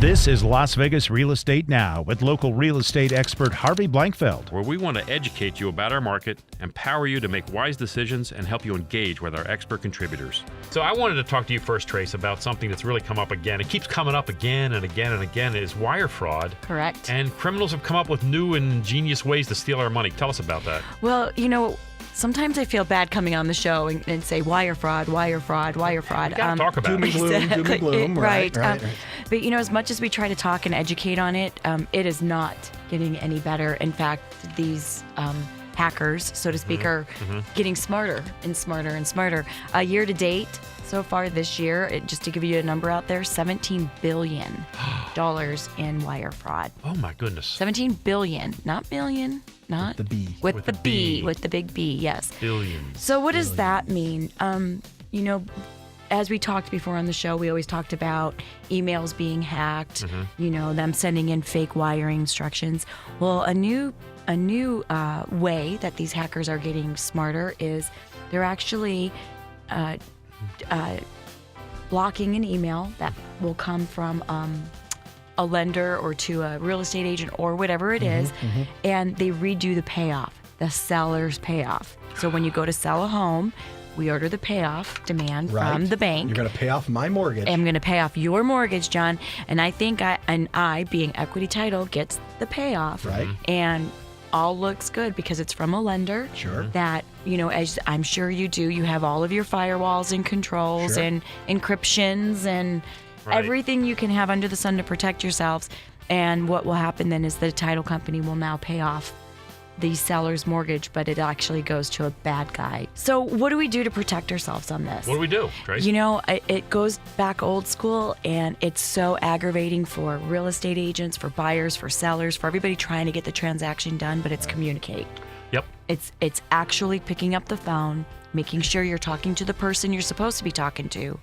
This is Las Vegas Real Estate Now with local real estate expert Harvey Blankfeld. Where we want to educate you about our market, empower you to make wise decisions, and help you engage with our expert contributors. So I wanted to talk to you first, Trace, about something that's really come up again. It keeps coming up again and again and again. It is wire fraud. Correct. And criminals have come up with new and ingenious ways to steal our money. Tell us about that. Well, sometimes I feel bad coming on the show and say wire fraud, wire fraud, wire fraud. We got to talk about Doom and it. gloom, doom and gloom. Right. Right. But, as much as we try to talk and educate on it, it is not getting any better. In fact, these hackers, so to speak, are getting smarter and smarter and smarter. Year to date, so far this year, just to give you a number out there, $17 billion in wire fraud. Oh, my goodness. 17 billion, not million, not the B. With the B, with the big B, yes. Billions. So what does that mean? As we talked before on the show, we always talked about emails being hacked, them sending in fake wiring instructions. Well, a new way that these hackers are getting smarter is they're actually blocking an email that will come from a lender or to a real estate agent or whatever it is, and they redo the payoff, the seller's payoff. So when you go to sell a home, we order the payoff demand from the bank. You're going to pay off my mortgage. I'm going to pay off your mortgage, John. And I think I, being equity title, gets the payoff. Right. And all looks good because it's from a lender. Sure. That, as I'm sure you do, you have all of your firewalls and controls and encryptions and everything you can have under the sun to protect yourselves. And what will happen then is the title company will now pay off the seller's mortgage, but it actually goes to a bad guy. So what do we do to protect ourselves on this? What do we do, Trace? It goes back old school, and it's so aggravating for real estate agents, for buyers, for sellers, for everybody trying to get the transaction done, but it's communicate. Yep. It's actually picking up the phone, making sure you're talking to the person you're supposed to be talking to,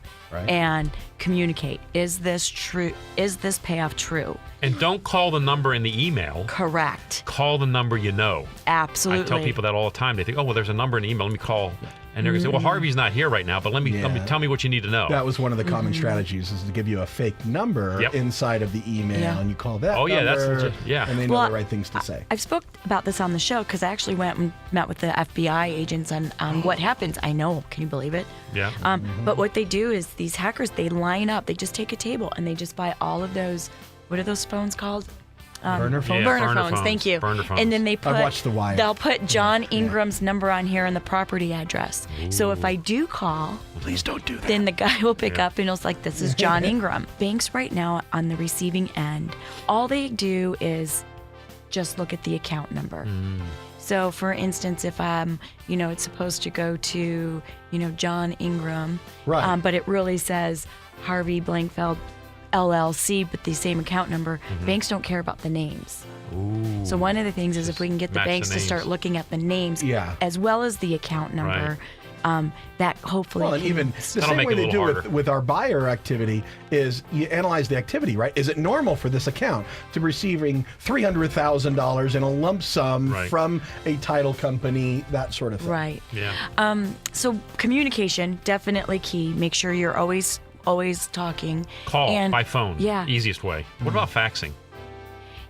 and communicate. Is this true? Is this payoff true? And don't call the number in the email. Correct. Call the number you know. Absolutely. I tell people that all the time. They think, there's a number in the email. Let me call. And they're going to say, well, Harvey's not here right now, but let me tell me what you need to know. That was one of the common strategies, is to give you a fake number inside of the email, and you call that number, and they know the right things to say. I've spoke about this on the show because I actually went and met with the FBI agents on what happens. I know. Can you believe it? Yeah. But what they do is these hackers, they line up. They just take a table and they just buy all of those, what are those phones called? Burner phones? Yeah, burner phones, thank you. Burner phones. And then they I've watched The Wire. They'll put John Ingram's number on here and the property address. Ooh. So if I do call, please don't do that. Then the guy will pick up and he'll like, this is John Ingram. Banks right now on the receiving end, all they do is just look at the account number. So for instance, if it's supposed to go to, John Ingram, but it really says Harvey Blankfeld LLC, but the same account number, banks don't care about the names. Ooh. So one of the things is if we can get the banks to start looking at the names as well as the account number, that hopefully and even the same way they do with our buyer activity is you analyze the activity, right? Is it normal for this account to be receiving $300,000 in a lump sum from a title company, that sort of thing? Right. Yeah. So communication, definitely key. Make sure you're always talking. Call by phone. Yeah. Easiest way. What about faxing?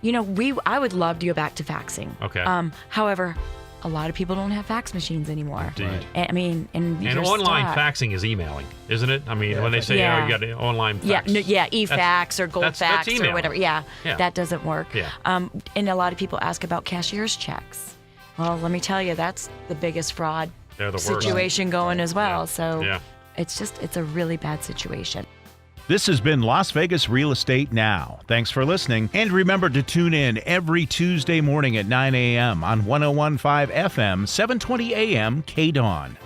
I would love to go back to faxing. Okay. However, a lot of people don't have fax machines anymore. Indeed. And online faxing is emailing, isn't it? I mean, when they say, you got an online fax. e-fax or gold fax or whatever. Yeah, that doesn't work. Yeah. And a lot of people ask about cashier's checks. Well, let me tell you, that's the biggest fraud situation going as well. Yeah. So it's a really bad situation. This has been Las Vegas Real Estate Now. Thanks for listening. And remember to tune in every Tuesday morning at 9 a.m. on 101.5 FM, 720 a.m. KDWN.